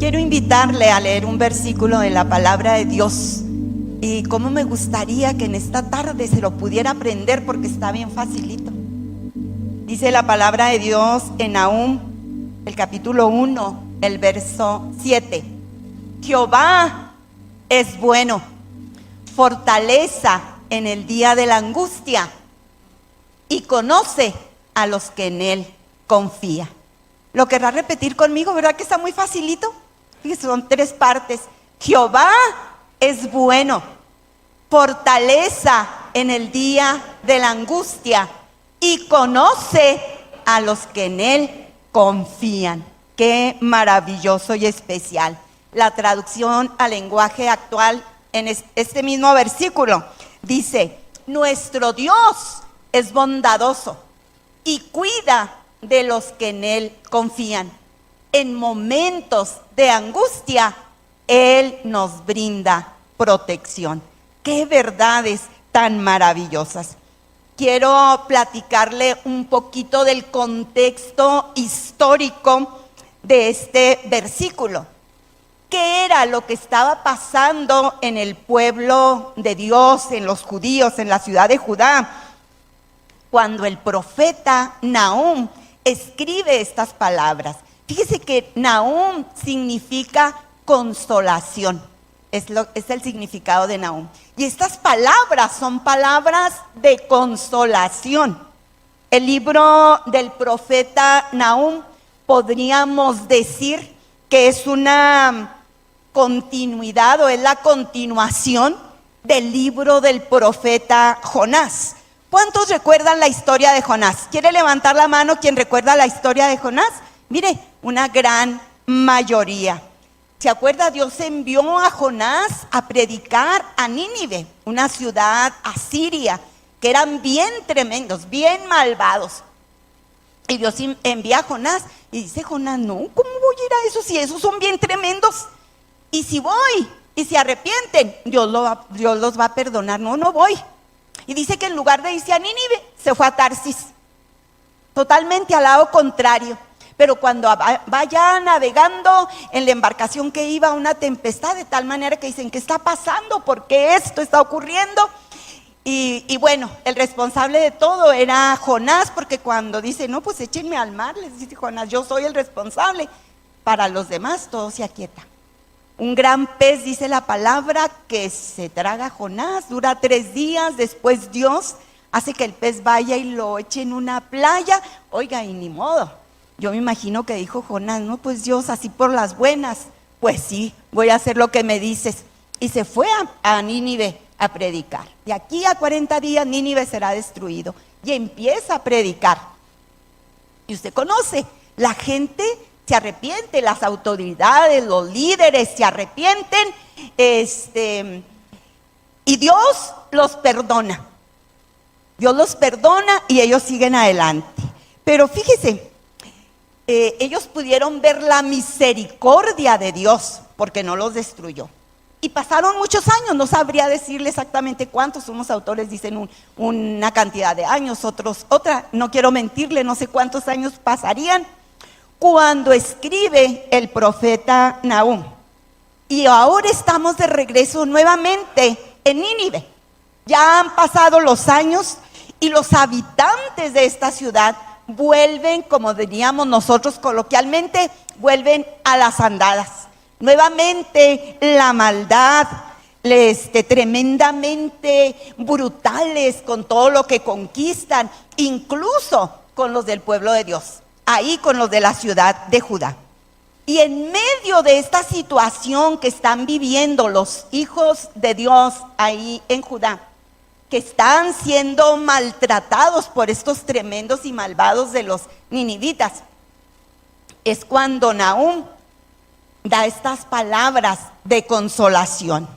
Quiero invitarle a leer un versículo de la palabra de Dios. Y cómo me gustaría que en esta tarde se lo pudiera aprender, porque está bien facilito. Dice la palabra de Dios en Nahum, el capítulo 1, el verso 7. Jehová es bueno, fortaleza en el día de la angustia, y conoce a los que en él confían. ¿Lo querrá repetir conmigo? ¿Verdad que está muy facilito? Fíjense, son 3 partes. Jehová es bueno, fortaleza en el día de la angustia, y conoce a los que en él confían. Qué maravilloso y especial. La traducción al lenguaje actual en este mismo versículo dice: nuestro Dios es bondadoso y cuida de los que en él confían. En momentos de angustia, él nos brinda protección. Qué verdades tan maravillosas. Quiero platicarle un poquito del contexto histórico de este versículo. ¿Qué era lo que estaba pasando en el pueblo de Dios, en los judíos, en la ciudad de Judá, cuando el profeta Nahum escribe estas palabras? Fíjese que Nahum significa consolación. Es el significado de Nahum. Y estas palabras son palabras de consolación. El libro del profeta Nahum podríamos decir que es una continuidad, o es la continuación del libro del profeta Jonás. ¿Cuántos recuerdan la historia de Jonás? ¿Quiere levantar la mano quien recuerda la historia de Jonás? Mire, una gran mayoría. ¿Se acuerda? Dios envió a Jonás a predicar a Nínive, una ciudad asiria, que eran bien tremendos, bien malvados. Y Dios envía a Jonás y dice Jonás: no, ¿cómo voy a ir a esos si esos son bien tremendos? Y si voy y se arrepienten, Dios los va a perdonar. No, no voy. Y dice que en lugar de irse a Nínive, se fue a Tarsis, totalmente al lado contrario. Pero cuando vaya navegando en la embarcación, que iba una tempestad, de tal manera que dicen: ¿qué está pasando? ¿Por qué esto está ocurriendo? Y bueno, el responsable de todo era Jonás, porque cuando dice: no, pues échenme al mar, les dice Jonás: yo soy el responsable. Para los demás todo se aquieta. Un gran pez, dice la palabra, que se traga a Jonás, dura 3 días. Después Dios hace que el pez vaya y lo eche en una playa. Oiga, y ni modo. Yo me imagino que dijo Jonás: no, pues Dios, así por las buenas, pues sí, voy a hacer lo que me dices. Y se fue a Nínive a predicar. De aquí a 40 días Nínive será destruido. Y empieza a predicar. Y usted conoce, la gente se arrepiente, las autoridades, los líderes se arrepienten, y Dios los perdona. Dios los perdona y ellos siguen adelante. Pero fíjese, ellos pudieron ver la misericordia de Dios porque no los destruyó. Y pasaron muchos años, no sabría decirle exactamente cuántos. Unos autores dicen una cantidad de años, otros otra. No quiero mentirle, no sé cuántos años pasarían cuando escribe el profeta Nahum. Y ahora estamos de regreso nuevamente en Nínive. Ya han pasado los años y los habitantes de esta ciudad vuelven, como diríamos nosotros coloquialmente, vuelven a las andadas. Nuevamente la maldad, tremendamente brutales con todo lo que conquistan, incluso con los del pueblo de Dios, ahí con los de la ciudad de Judá. Y en medio de esta situación que están viviendo los hijos de Dios ahí en Judá, que están siendo maltratados por estos tremendos y malvados de los ninivitas, es cuando Nahum da estas palabras de consolación.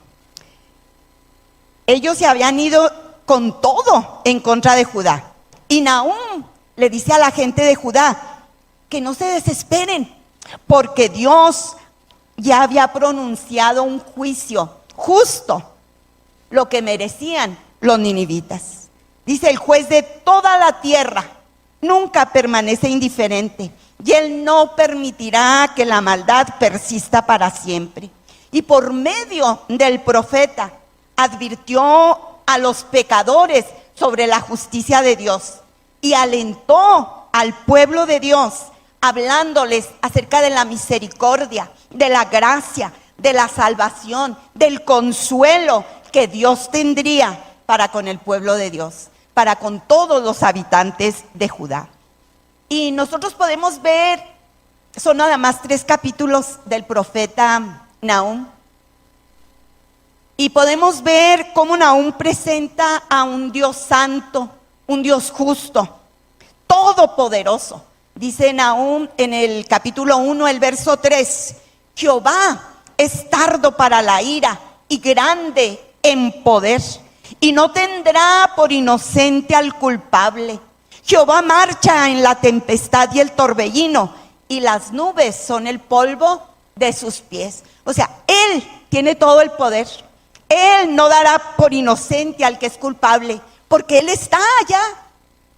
Ellos se habían ido con todo en contra de Judá. Y Nahum le dice a la gente de Judá que no se desesperen, porque Dios ya había pronunciado un juicio justo, lo que merecían los ninivitas. Dice: el juez de toda la tierra nunca permanece indiferente, y Él no permitirá que la maldad persista para siempre. Y por medio del profeta advirtió a los pecadores sobre la justicia de Dios y alentó al pueblo de Dios hablándoles acerca de la misericordia, de la gracia, de la salvación, del consuelo que Dios tendría para con el pueblo de Dios, para con todos los habitantes de Judá. Y nosotros podemos ver, son nada más 3 capítulos del profeta Nahum, y podemos ver cómo Nahum presenta a un Dios santo, un Dios justo, todopoderoso. Dice Nahum en el capítulo 1, el verso 3, Jehová es tardo para la ira y grande en poder, y no tendrá por inocente al culpable. Jehová marcha en la tempestad y el torbellino, y las nubes son el polvo de sus pies. O sea, Él tiene todo el poder. Él no dará por inocente al que es culpable, porque Él está allá,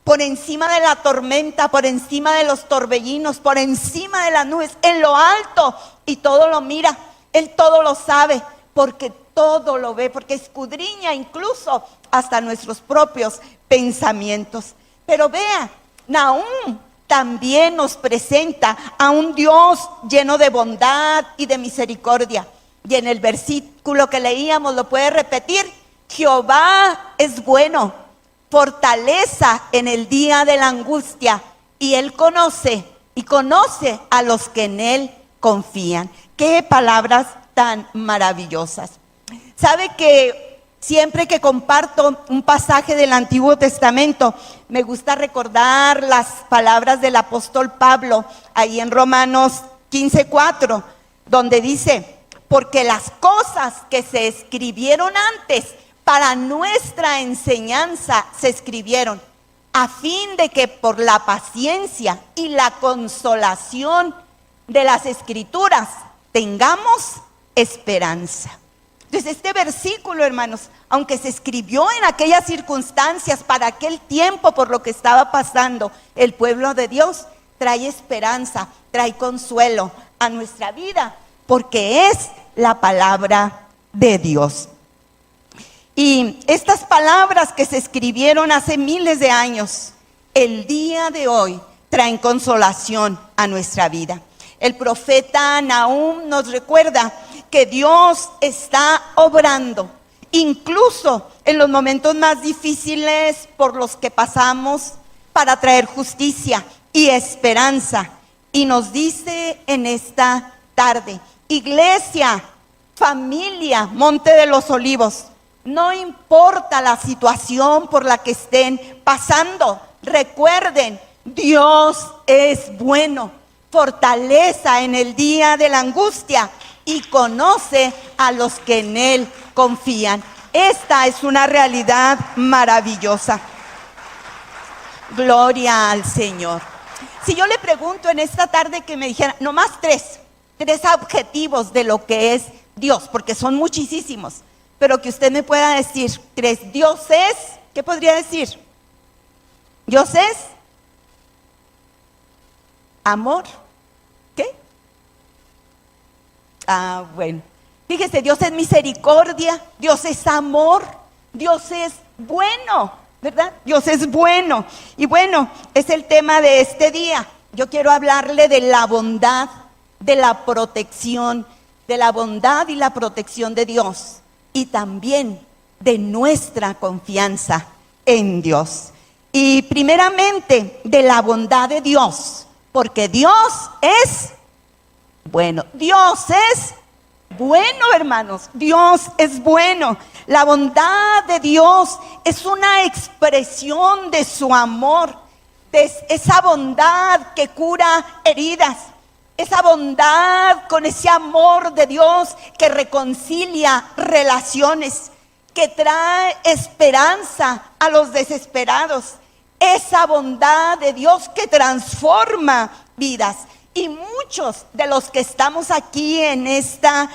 por encima de la tormenta, por encima de los torbellinos, por encima de las nubes, en lo alto, y todo lo mira. Él todo lo sabe, porque todo lo ve, porque escudriña incluso hasta nuestros propios pensamientos. Pero vea, Nahum también nos presenta a un Dios lleno de bondad y de misericordia. Y en el versículo que leíamos, lo puede repetir: Jehová es bueno, fortaleza en el día de la angustia, y Él conoce a los que en Él confían. Qué palabras tan maravillosas. ¿Sabe que siempre que comparto un pasaje del Antiguo Testamento, me gusta recordar las palabras del apóstol Pablo, ahí en Romanos 15:4, donde dice: porque las cosas que se escribieron antes para nuestra enseñanza se escribieron, a fin de que por la paciencia y la consolación de las Escrituras tengamos esperanza. Entonces este versículo, hermanos, aunque se escribió en aquellas circunstancias, para aquel tiempo, por lo que estaba pasando el pueblo de Dios, trae esperanza, trae consuelo a nuestra vida, porque es la palabra de Dios. Y estas palabras que se escribieron hace miles de años, el día de hoy traen consolación a nuestra vida. El profeta Nahum nos recuerda que Dios está obrando, incluso en los momentos más difíciles por los que pasamos, para traer justicia y esperanza. Y nos dice en esta tarde: iglesia, familia, Monte de los Olivos, no importa la situación por la que estén pasando, recuerden, Dios es bueno, fortaleza en el día de la angustia, y conoce a los que en Él confían. Esta es una realidad maravillosa. Gloria al Señor. Si yo le pregunto en esta tarde que me dijera nomás tres adjetivos de lo que es Dios, porque son muchísimos, pero que usted me pueda decir 3. Dios es, ¿qué podría decir? Dios es amor. ¿Qué? Bueno. Fíjese, Dios es misericordia, Dios es amor, Dios es bueno, ¿verdad? Dios es bueno. Y bueno, es el tema de este día. Yo quiero hablarle de la bondad, de la protección, de la bondad y la protección de Dios, y también de nuestra confianza en Dios. Y primeramente de la bondad de Dios, porque Dios es bueno. Dios es bueno, hermanos. Dios es bueno. La bondad de Dios es una expresión de su amor, de esa bondad que cura heridas, esa bondad con ese amor de Dios que reconcilia relaciones, que trae esperanza a los desesperados, esa bondad de Dios que transforma vidas. Y muchos de los que estamos aquí en esta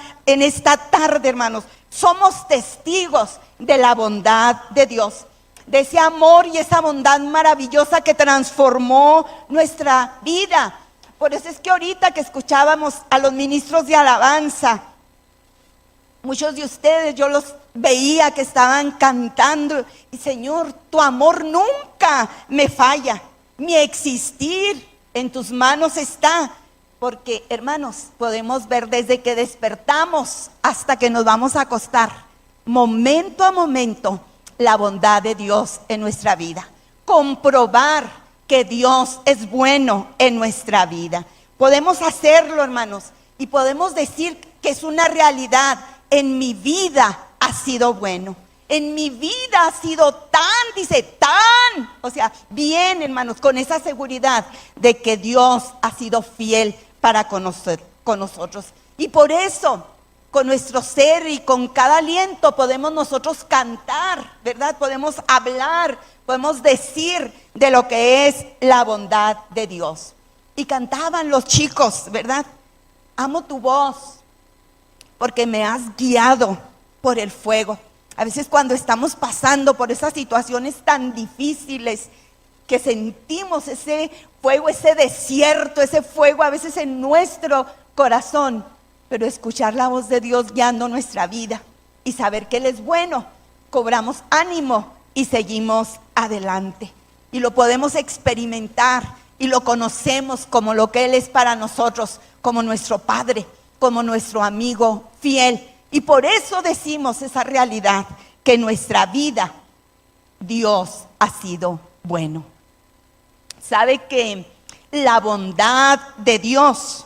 tarde, hermanos, somos testigos de la bondad de Dios, de ese amor y esa bondad maravillosa que transformó nuestra vida. Por eso es que ahorita que escuchábamos a los ministros de alabanza, muchos de ustedes yo los veía que estaban cantando, y Señor, tu amor nunca me falla, mi existir en tus manos está. Porque, hermanos, podemos ver desde que despertamos hasta que nos vamos a acostar, momento a momento, la bondad de Dios en nuestra vida. Comprobar que Dios es bueno en nuestra vida. Podemos hacerlo, hermanos, y podemos decir que es una realidad. En mi vida ha sido bueno. En mi vida ha sido o sea, bien, hermanos, con esa seguridad de que Dios ha sido fiel para con nosotros. Y por eso, con nuestro ser y con cada aliento podemos nosotros cantar, ¿verdad? Podemos hablar, podemos decir de lo que es la bondad de Dios. Y cantaban los chicos, ¿verdad? Amo tu voz, porque me has guiado por el fuego. A veces cuando estamos pasando por esas situaciones tan difíciles, que sentimos ese fuego, ese desierto, ese fuego a veces en nuestro corazón, pero escuchar la voz de Dios guiando nuestra vida y saber que Él es bueno, cobramos ánimo y seguimos adelante. Y lo podemos experimentar y lo conocemos como lo que Él es para nosotros, como nuestro Padre, como nuestro amigo fiel. Y por eso decimos esa realidad, que en nuestra vida Dios ha sido bueno. ¿Sabe que la bondad de Dios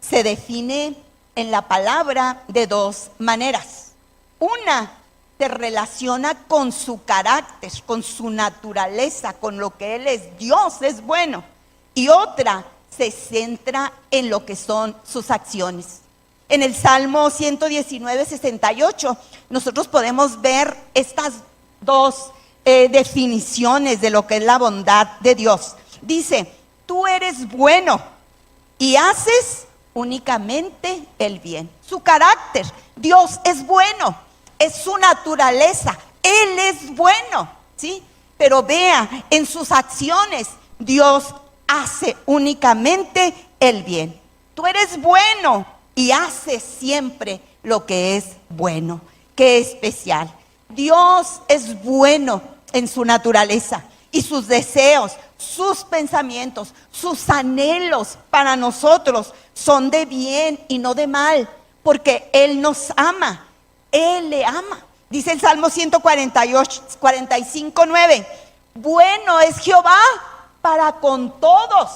se define en la palabra de dos maneras? Una se relaciona con su carácter, con su naturaleza, con lo que Él es. Dios es bueno. Y otra se centra en lo que son sus acciones. En el Salmo 119, 68, nosotros podemos ver estas dos definiciones de lo que es la bondad de Dios. Dice, tú eres bueno y haces únicamente el bien. Su carácter, Dios es bueno, es su naturaleza, Él es bueno, ¿sí? Pero vea, en sus acciones, Dios hace únicamente el bien. Tú eres bueno y haces siempre lo que es bueno. Qué especial. Dios es bueno en su naturaleza y sus deseos, sus pensamientos, sus anhelos para nosotros son de bien y no de mal, porque Él nos ama, Él le ama. Dice el Salmo 148, 45, 9, bueno es Jehová para con todos.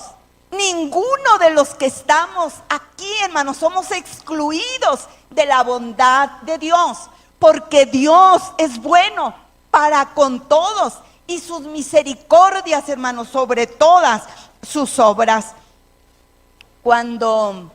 Ninguno de los que estamos aquí, hermanos, somos excluidos de la bondad de Dios, porque Dios es bueno para con todos y sus misericordias, hermanos, sobre todas sus obras. Cuando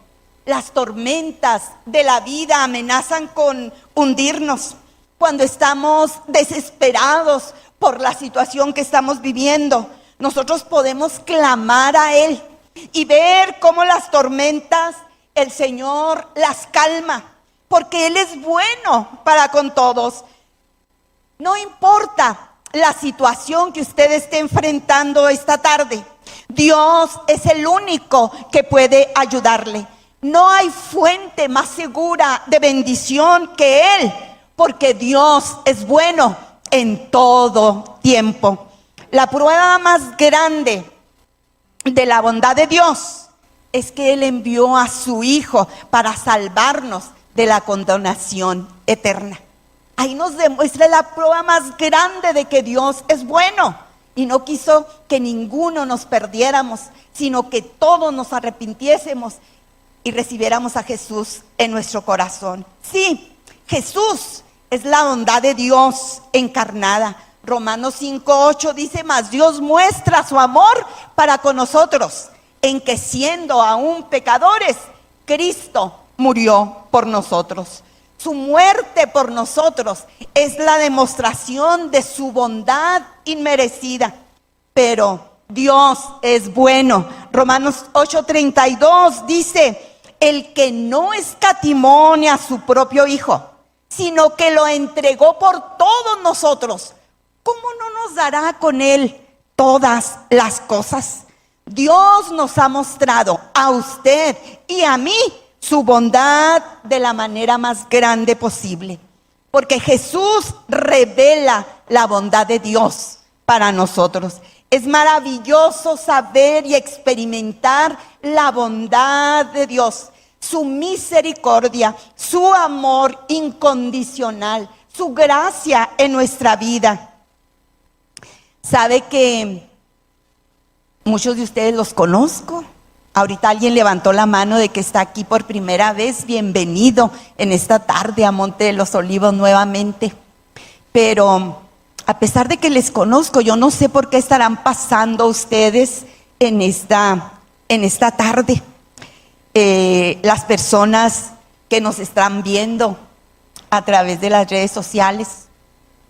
las tormentas de la vida amenazan con hundirnos, cuando estamos desesperados por la situación que estamos viviendo, nosotros podemos clamar a Él y ver cómo las tormentas el Señor las calma, porque Él es bueno para con todos. No importa la situación que usted esté enfrentando esta tarde, Dios es el único que puede ayudarle. No hay fuente más segura de bendición que Él, porque Dios es bueno en todo tiempo. La prueba más grande de la bondad de Dios es que Él envió a su Hijo para salvarnos de la condenación eterna. Ahí nos demuestra la prueba más grande de que Dios es bueno y no quiso que ninguno nos perdiéramos, sino que todos nos arrepintiésemos y recibiéramos a Jesús en nuestro corazón. Sí, Jesús es la bondad de Dios encarnada. Romanos 5:8 dice, mas Dios muestra su amor para con nosotros, en que siendo aún pecadores, Cristo murió por nosotros. Su muerte por nosotros es la demostración de su bondad inmerecida. Pero Dios es bueno. Romanos 8:32 dice, el que no escatimó a su propio Hijo, sino que lo entregó por todos nosotros, ¿cómo no nos dará con Él todas las cosas? Dios nos ha mostrado a usted y a mí su bondad de la manera más grande posible. Porque Jesús revela la bondad de Dios para nosotros. Es maravilloso saber y experimentar la bondad de Dios, su misericordia, su amor incondicional, su gracia en nuestra vida. Sabe que muchos de ustedes los conozco. Ahorita alguien levantó la mano de que está aquí por primera vez. Bienvenido en esta tarde a Monte de los Olivos nuevamente. Pero a pesar de que les conozco, yo no sé por qué estarán pasando ustedes en esta tarde. Las personas que nos están viendo a través de las redes sociales,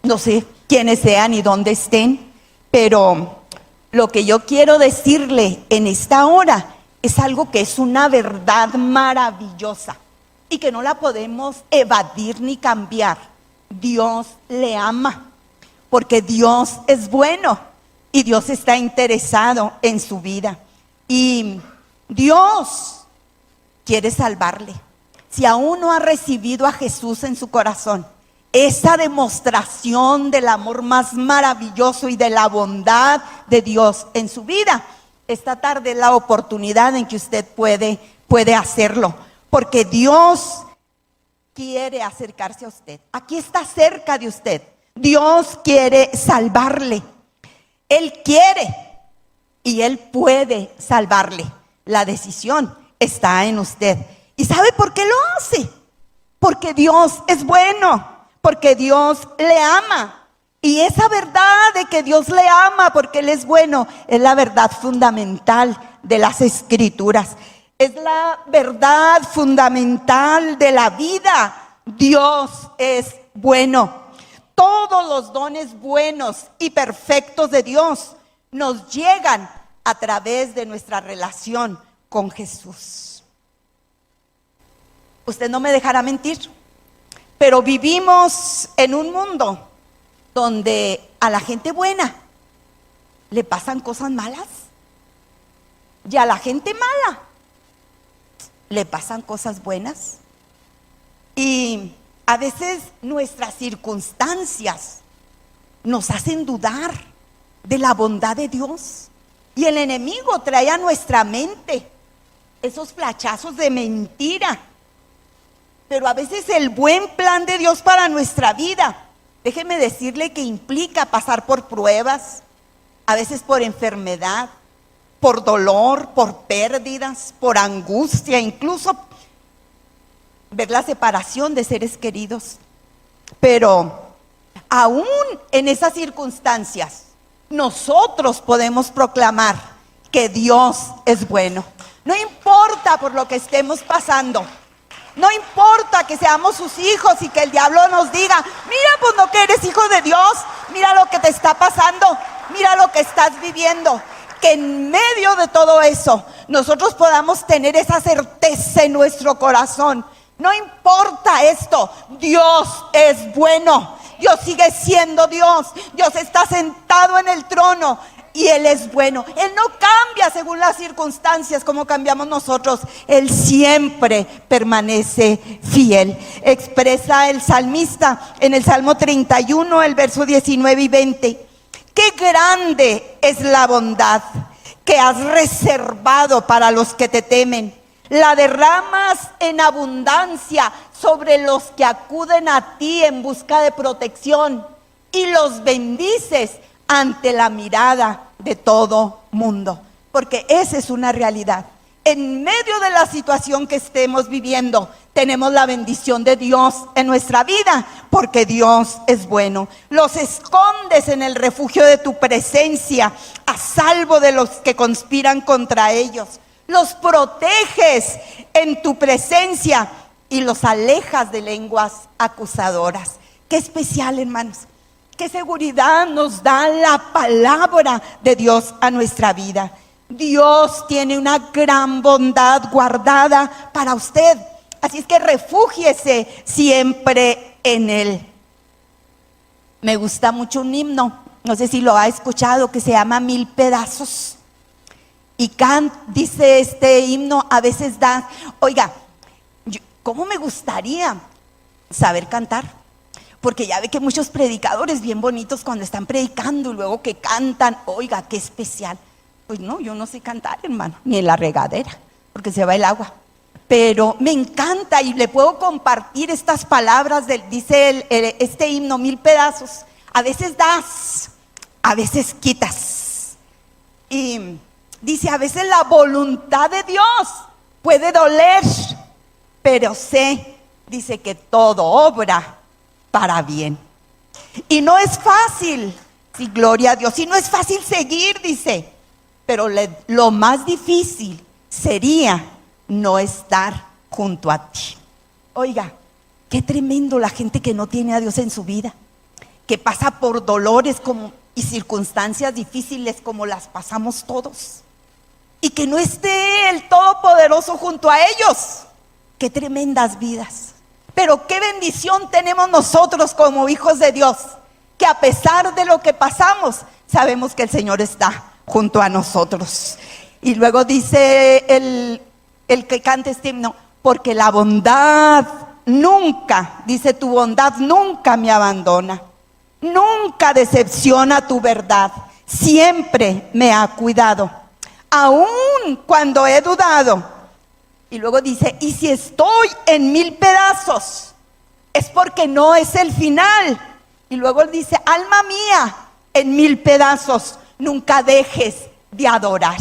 no sé quiénes sean y dónde estén, pero lo que yo quiero decirle en esta hora es algo que es una verdad maravillosa y que no la podemos evadir ni cambiar. Dios le ama porque Dios es bueno y Dios está interesado en su vida. Y Dios quiere salvarle. Si aún no ha recibido a Jesús en su corazón, esa demostración del amor más maravilloso y de la bondad de Dios en su vida, esta tarde es la oportunidad en que usted puede hacerlo, porque Dios quiere acercarse a usted. Aquí está cerca de usted. Dios quiere salvarle. Él quiere y Él puede salvarle. La decisión está en usted. ¿Y sabe por qué lo hace? Porque Dios es bueno, porque Dios le ama. Y esa verdad de que Dios le ama porque Él es bueno es la verdad fundamental de las Escrituras. Es la verdad fundamental de la vida. Dios es bueno. Todos los dones buenos y perfectos de Dios nos llegan a través de nuestra relación con Jesús. Usted no me dejará mentir, pero vivimos en un mundo donde a la gente buena le pasan cosas malas y a la gente mala le pasan cosas buenas. Y a veces nuestras circunstancias nos hacen dudar de la bondad de Dios. Y el enemigo trae a nuestra mente esos flachazos de mentira. Pero a veces el buen plan de Dios para nuestra vida, déjeme decirle que implica pasar por pruebas, a veces por enfermedad, por dolor, por pérdidas, por angustia, incluso ver la separación de seres queridos. Pero aún en esas circunstancias, nosotros podemos proclamar que Dios es bueno. No importa por lo que estemos pasando. No importa que seamos sus hijos y que el diablo nos diga, mira, pues no, que eres hijo de Dios, mira lo que te está pasando, mira lo que estás viviendo. Que en medio de todo eso nosotros podamos tener esa certeza en nuestro corazón. No importa esto, Dios es bueno, Dios sigue siendo Dios, Dios está sentado en el trono. Y Él es bueno. Él no cambia según las circunstancias como cambiamos nosotros. Él siempre permanece fiel. Expresa el salmista en el Salmo 31, el verso 19 y 20. Qué grande es la bondad que has reservado para los que te temen. La derramas en abundancia sobre los que acuden a ti en busca de protección. Y los bendices ante la mirada de todo mundo, porque esa es una realidad. En medio de la situación que estemos viviendo, tenemos la bendición de Dios en nuestra vida, porque Dios es bueno. Los escondes en el refugio de tu presencia, a salvo de los que conspiran contra ellos. Los proteges en tu presencia y los alejas de lenguas acusadoras. Qué especial, hermanos. Qué seguridad nos da la palabra de Dios a nuestra vida. Dios tiene una gran bondad guardada para usted. Así es que refúgiese siempre en Él. Me gusta mucho un himno, no sé si lo ha escuchado, que se llama Mil Pedazos. Y dice este himno, a veces da, oiga, ¿cómo me gustaría saber cantar? Porque ya ve que muchos predicadores bien bonitos cuando están predicando y luego que cantan, oiga, qué especial. Pues no, yo no sé cantar, hermano, ni en la regadera, porque se va el agua. Pero me encanta y le puedo compartir estas palabras, dice este himno, 1000 pedazos. A veces das, a veces quitas. Y dice, a veces la voluntad de Dios puede doler, pero sé, dice que todo obra para bien. Y no es fácil, sí, gloria a Dios, y no es fácil seguir, dice, pero lo más difícil sería no estar junto a ti. Oiga, qué tremendo la gente que no tiene a Dios en su vida, que pasa por dolores y circunstancias difíciles como las pasamos todos, y que no esté el Todopoderoso junto a ellos. Qué tremendas vidas. Pero qué bendición tenemos nosotros como hijos de Dios, que a pesar de lo que pasamos, sabemos que el Señor está junto a nosotros. Y luego dice el que canta este himno, porque la bondad nunca, dice, tu bondad nunca me abandona, nunca decepciona tu verdad, siempre me ha cuidado, aun cuando he dudado. Y luego dice, y si estoy en 1000 pedazos, es porque no es el final. Y luego dice, alma mía, en 1000 pedazos, nunca dejes de adorar.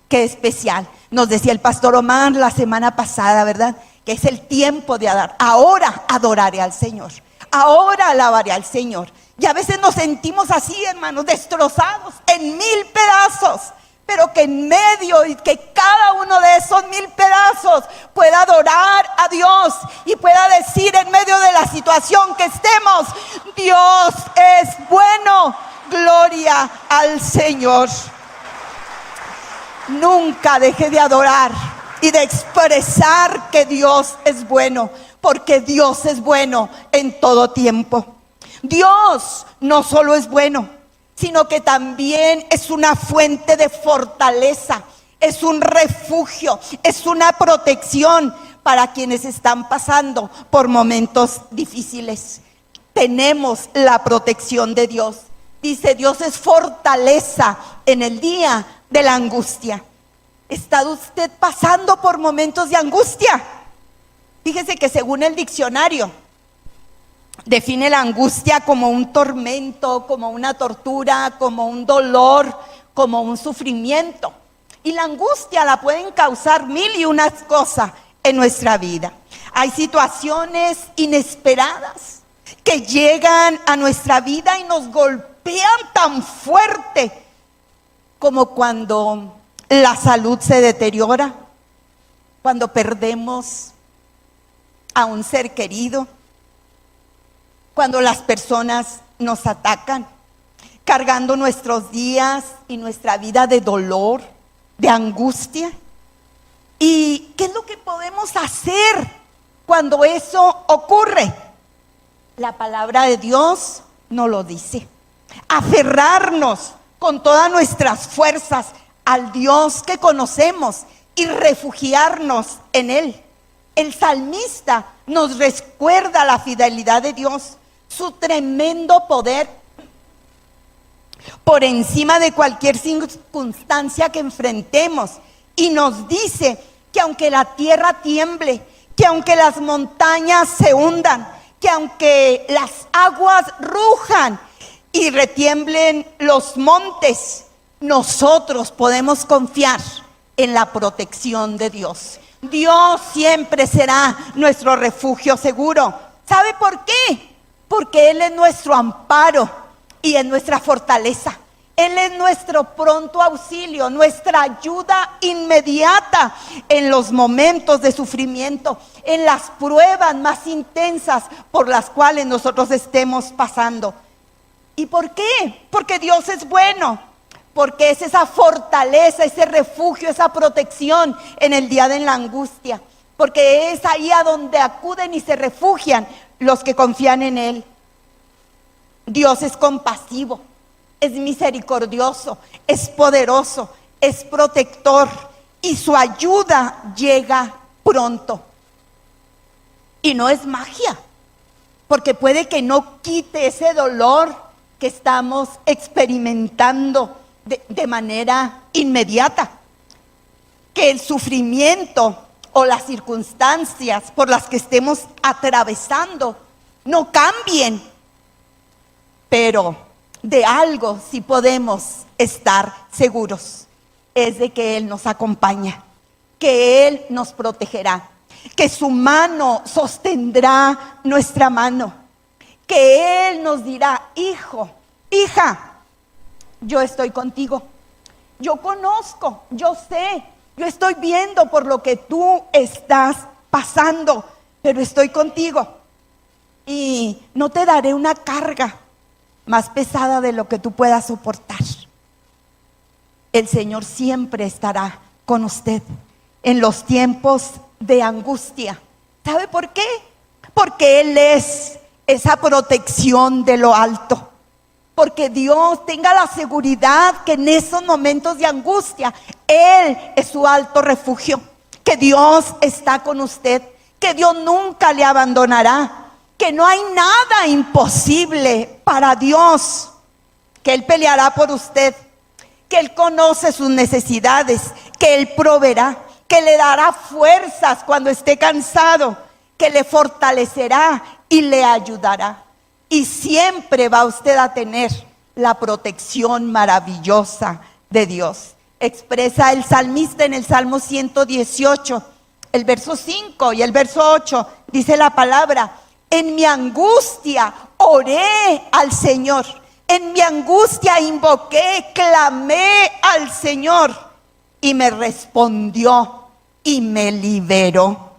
Qué especial. Nos decía el pastor Omar la semana pasada, ¿verdad? Que es el tiempo de adorar. Ahora adoraré al Señor. Ahora alabaré al Señor. Y a veces nos sentimos así, hermanos, destrozados en 1000 pedazos. Pero que en medio y que cada uno de esos 1000 pedazos pueda adorar a Dios y pueda decir en medio de la situación que estemos, Dios es bueno, gloria al Señor. Nunca deje de adorar y de expresar que Dios es bueno, porque Dios es bueno en todo tiempo. Dios no solo es bueno, sino que también es una fuente de fortaleza, es un refugio, es una protección para quienes están pasando por momentos difíciles. Tenemos la protección de Dios. Dice, Dios es fortaleza en el día de la angustia. ¿Está usted pasando por momentos de angustia? Fíjese que según el diccionario, define la angustia como un tormento, como una tortura, como un dolor, como un sufrimiento. Y la angustia la pueden causar 1001 cosas en nuestra vida. Hay situaciones inesperadas que llegan a nuestra vida y nos golpean tan fuerte como cuando la salud se deteriora, cuando perdemos a un ser querido, cuando las personas nos atacan, cargando nuestros días y nuestra vida de dolor, de angustia. ¿Y qué es lo que podemos hacer cuando eso ocurre? La palabra de Dios nos lo dice. Aferrarnos con todas nuestras fuerzas al Dios que conocemos y refugiarnos en Él. El salmista nos recuerda la fidelidad de Dios, su tremendo poder por encima de cualquier circunstancia que enfrentemos, y nos dice que aunque la tierra tiemble, que aunque las montañas se hundan, que aunque las aguas rujan y retiemblen los montes, nosotros podemos confiar en la protección de Dios. Dios siempre será nuestro refugio seguro. ¿Sabe por qué? Porque Él es nuestro amparo y es nuestra fortaleza. Él es nuestro pronto auxilio, nuestra ayuda inmediata en los momentos de sufrimiento, en las pruebas más intensas por las cuales nosotros estemos pasando. ¿Y por qué? Porque Dios es bueno, porque es esa fortaleza, ese refugio, esa protección en el día de la angustia, porque es ahí a donde acuden y se refugian los que confían en Él. Dios es compasivo, es misericordioso, es poderoso, es protector y su ayuda llega pronto. Y no es magia, porque puede que no quite ese dolor que estamos experimentando de manera inmediata. Que el sufrimiento o las circunstancias por las que estemos atravesando no cambien. Pero de algo sí podemos estar seguros, es de que Él nos acompaña, que Él nos protegerá, que su mano sostendrá nuestra mano, que Él nos dirá: hijo, hija, yo estoy contigo, yo conozco, yo sé, yo estoy viendo por lo que tú estás pasando, pero estoy contigo y no te daré una carga más pesada de lo que tú puedas soportar. El Señor siempre estará con usted en los tiempos de angustia. ¿Sabe por qué? Porque Él es esa protección de lo alto. Porque Dios tenga la seguridad que en esos momentos de angustia Él es su alto refugio, que Dios está con usted, que Dios nunca le abandonará, que no hay nada imposible para Dios, que Él peleará por usted, que Él conoce sus necesidades, que Él proveerá, que le dará fuerzas cuando esté cansado, que le fortalecerá y le ayudará. Y siempre va usted a tener la protección maravillosa de Dios. Expresa el salmista en el Salmo 118, el verso 5 y el verso 8, dice la palabra: en mi angustia oré al Señor, en mi angustia invoqué, clamé al Señor y me respondió y me liberó.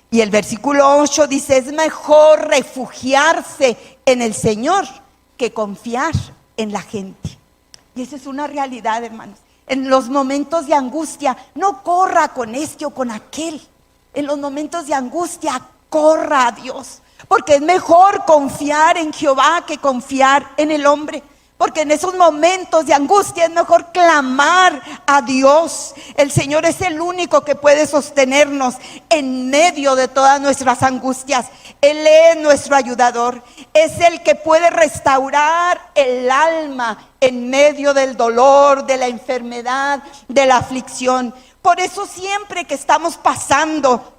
Y el versículo 8 dice: es mejor refugiarse en el Señor que confiar en la gente. Y esa es una realidad, hermanos. En los momentos de angustia, no corra con este o con aquel. En los momentos de angustia, corra a Dios. Porque es mejor confiar en Jehová que confiar en el hombre. Porque en esos momentos de angustia es mejor clamar a Dios. El Señor es el único que puede sostenernos en medio de todas nuestras angustias. Él es nuestro ayudador. Es el que puede restaurar el alma en medio del dolor, de la enfermedad, de la aflicción. Por eso siempre que estamos pasando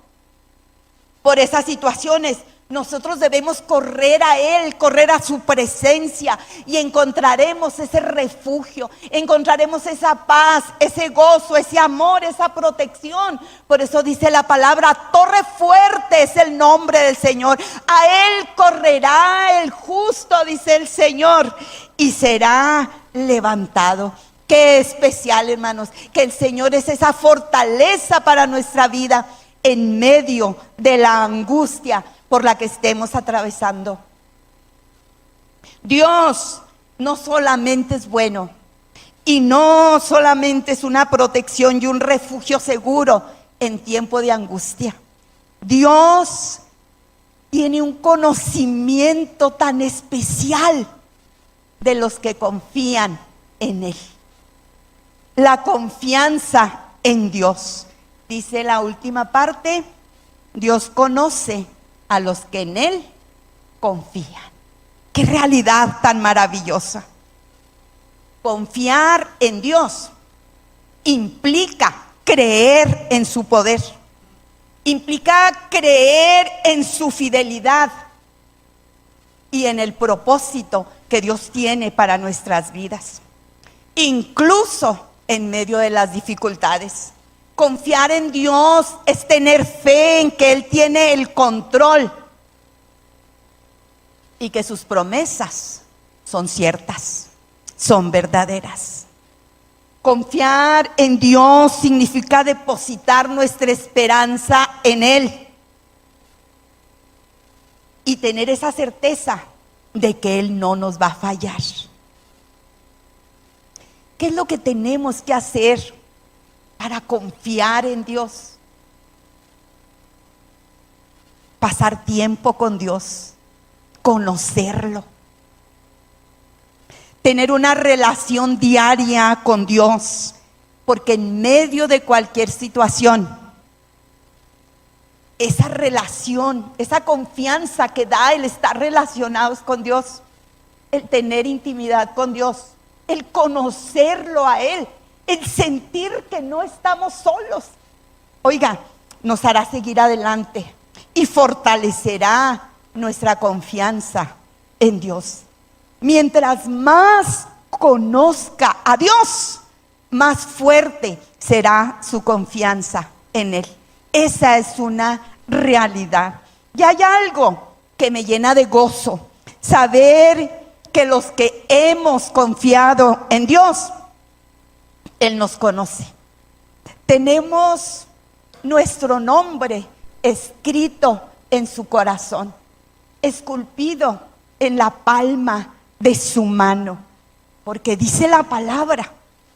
por esas situaciones, nosotros debemos correr a Él, correr a su presencia, y encontraremos ese refugio, encontraremos esa paz, ese gozo, ese amor, esa protección. Por eso dice la palabra: torre fuerte es el nombre del Señor. A Él correrá el justo, dice el Señor, y será levantado. Qué especial, hermanos, que el Señor es esa fortaleza para nuestra vida en medio de la angustia por la que estemos atravesando. Dios no solamente es bueno y no solamente es una protección y un refugio seguro en tiempo de angustia. Dios tiene un conocimiento tan especial de los que confían en Él. La confianza en Dios. Dice la última parte: Dios conoce a los que en Él confían. ¡Qué realidad tan maravillosa! Confiar en Dios implica creer en su poder, implica creer en su fidelidad y en el propósito que Dios tiene para nuestras vidas, incluso en medio de las dificultades. Confiar en Dios es tener fe en que Él tiene el control y que sus promesas son ciertas, son verdaderas. Confiar en Dios significa depositar nuestra esperanza en Él y tener esa certeza de que Él no nos va a fallar. ¿Qué es lo que tenemos que hacer para confiar en Dios? Pasar tiempo con Dios, conocerlo, tener una relación diaria con Dios, porque en medio de cualquier situación, esa relación, esa confianza que da el estar relacionados con Dios, el tener intimidad con Dios, el conocerlo a Él, el sentir que no estamos solos, oiga, nos hará seguir adelante y fortalecerá nuestra confianza en Dios. Mientras más conozca a Dios, más fuerte será su confianza en Él. Esa es una realidad. Y hay algo que me llena de gozo, saber que los que hemos confiado en Dios, Él nos conoce. Tenemos nuestro nombre escrito en su corazón, esculpido en la palma de su mano, porque dice la palabra,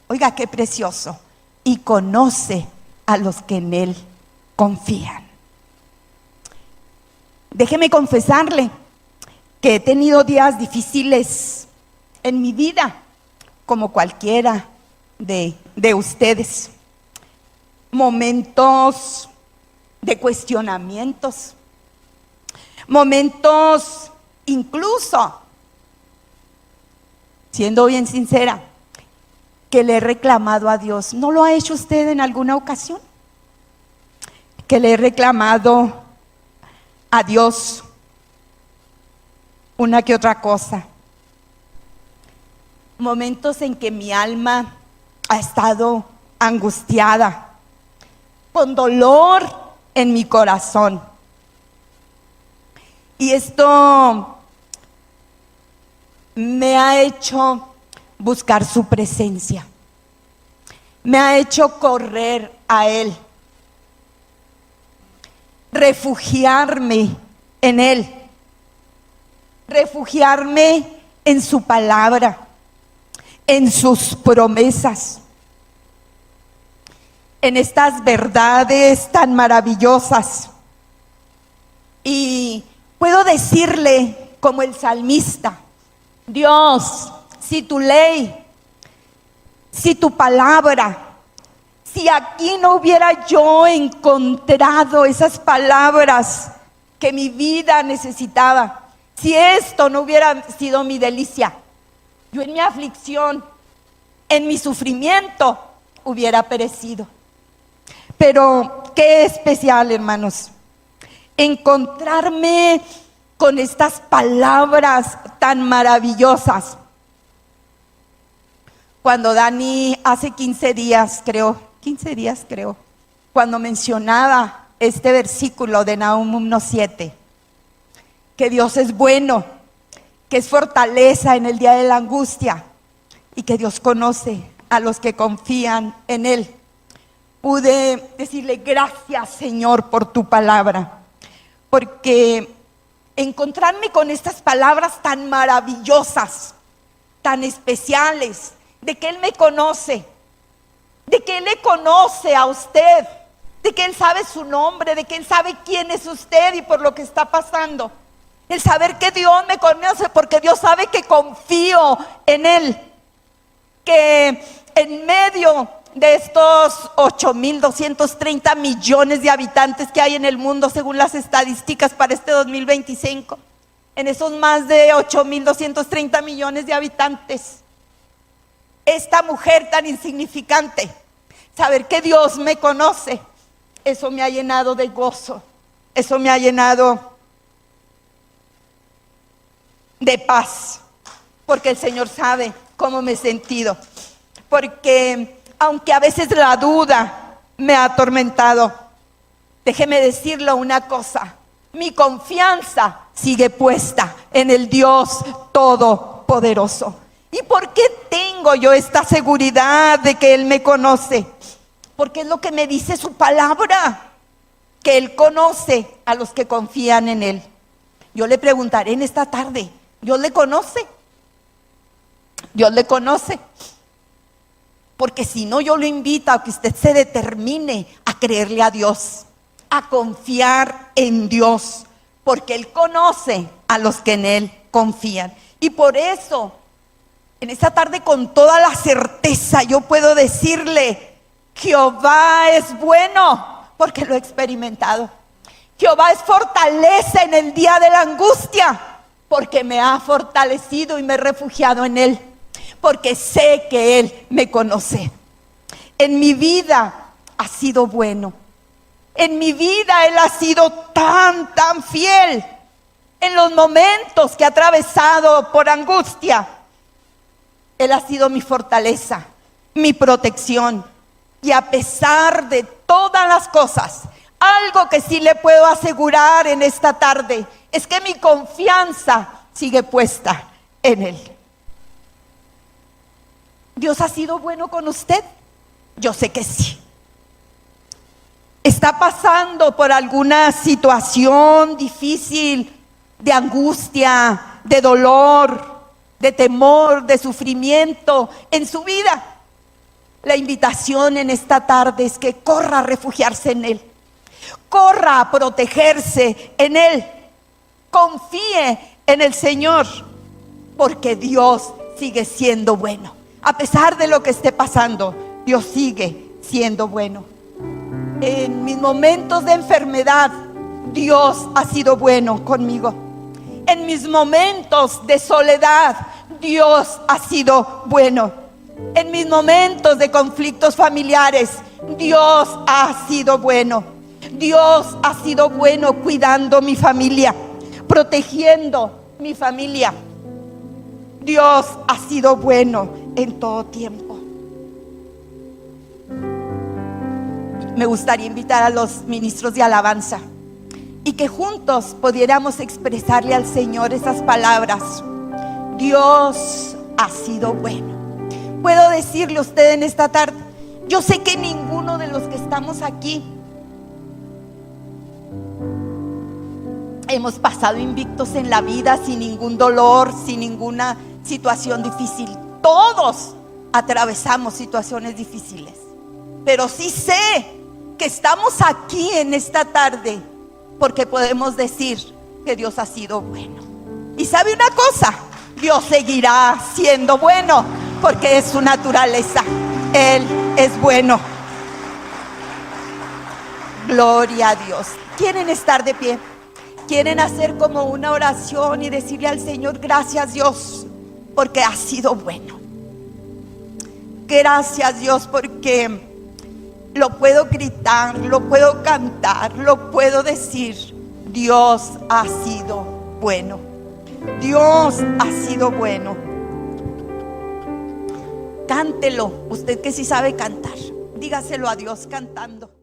oiga qué precioso, y conoce a los que en Él confían. Déjeme confesarle que he tenido días difíciles en mi vida, como cualquiera de ustedes. Momentos de cuestionamientos, momentos incluso, siendo bien sincera, que le he reclamado a Dios. ¿No lo ha hecho usted en alguna ocasión? Que le he reclamado a Dios una que otra cosa. Momentos en que mi alma ha estado angustiada, con dolor en mi corazón. Y esto me ha hecho buscar su presencia, me ha hecho correr a Él, refugiarme en Él, refugiarme en su palabra, en sus promesas, en estas verdades tan maravillosas. Y puedo decirle como el salmista: Dios, si tu ley, si tu palabra, si aquí no hubiera yo encontrado esas palabras que mi vida necesitaba, si esto no hubiera sido mi delicia, yo en mi aflicción, en mi sufrimiento, hubiera perecido. Pero qué especial, hermanos, encontrarme con estas palabras tan maravillosas. Cuando Dani hace 15 días creo, cuando mencionaba este versículo de Nahum 1:7, que Dios es bueno, que es fortaleza en el día de la angustia y que Dios conoce a los que confían en Él, pude decirle: gracias, Señor, por tu palabra, porque encontrarme con estas palabras tan maravillosas, tan especiales, de que Él me conoce, de que Él le conoce a usted, de que Él sabe su nombre, de que Él sabe quién es usted y por lo que está pasando. El saber que Dios me conoce porque Dios sabe que confío en Él, que en medio de estos 8.230 millones de habitantes que hay en el mundo según las estadísticas para este 2025, en esos más de 8.230 millones de habitantes, esta mujer tan insignificante, saber que Dios me conoce, eso me ha llenado de gozo, eso me ha llenado de paz, porque el Señor sabe cómo me he sentido, porque aunque a veces la duda me ha atormentado, déjeme decirle una cosa: mi confianza sigue puesta en el Dios Todopoderoso. ¿Y por qué tengo yo esta seguridad de que Él me conoce? Porque es lo que me dice su palabra, que Él conoce a los que confían en Él. Yo le preguntaré en esta tarde: ¿Dios le conoce? Dios le conoce. Porque si no, yo lo invito a que usted se determine a creerle a Dios, a confiar en Dios, porque Él conoce a los que en Él confían. Y por eso, en esta tarde, con toda la certeza, yo puedo decirle Jehová es bueno, porque lo he experimentado. Jehová es fortaleza en el día de la angustia, porque me ha fortalecido y me he refugiado en Él, porque sé que Él me conoce. En mi vida ha sido bueno. En mi vida Él ha sido tan fiel. En los momentos que he atravesado por angustia, Él ha sido mi fortaleza, mi protección. Y a pesar de todas las cosas, algo que sí le puedo asegurar en esta tarde es que mi confianza sigue puesta en Él. ¿Dios ha sido bueno con usted? Yo sé que sí. ¿Está pasando por alguna situación difícil, de angustia, de dolor, de temor, de sufrimiento en su vida? La invitación en esta tarde es que corra a refugiarse en Él. Corra a protegerse en Él. Confíe en el Señor, porque Dios sigue siendo bueno. A pesar de lo que esté pasando, Dios sigue siendo bueno. En mis momentos de enfermedad, Dios ha sido bueno conmigo. En mis momentos de soledad, Dios ha sido bueno. En mis momentos de conflictos familiares, Dios ha sido bueno. Dios ha sido bueno cuidando mi familia, protegiendo mi familia. Dios ha sido bueno en todo tiempo. Me gustaría invitar a los ministros de alabanza y que juntos pudiéramos expresarle al Señor esas palabras. Dios ha sido bueno. Puedo decirle a usted en esta tarde, yo sé que ninguno de los que estamos aquí hemos pasado invictos en la vida, sin ningún dolor, sin ninguna situación difícil. Todos atravesamos situaciones difíciles, pero sí sé que estamos aquí en esta tarde porque podemos decir que Dios ha sido bueno. Y sabe una cosa, Dios seguirá siendo bueno, porque es su naturaleza. Él es bueno. Gloria a Dios. ¿Quieren estar de pie? ¿Quieren hacer como una oración y decirle al Señor, gracias Dios, porque ha sido bueno? Gracias Dios, porque lo puedo gritar, lo puedo cantar, lo puedo decir. Dios ha sido bueno. Dios ha sido bueno. Cántelo, usted que sí sabe cantar. Dígaselo a Dios cantando.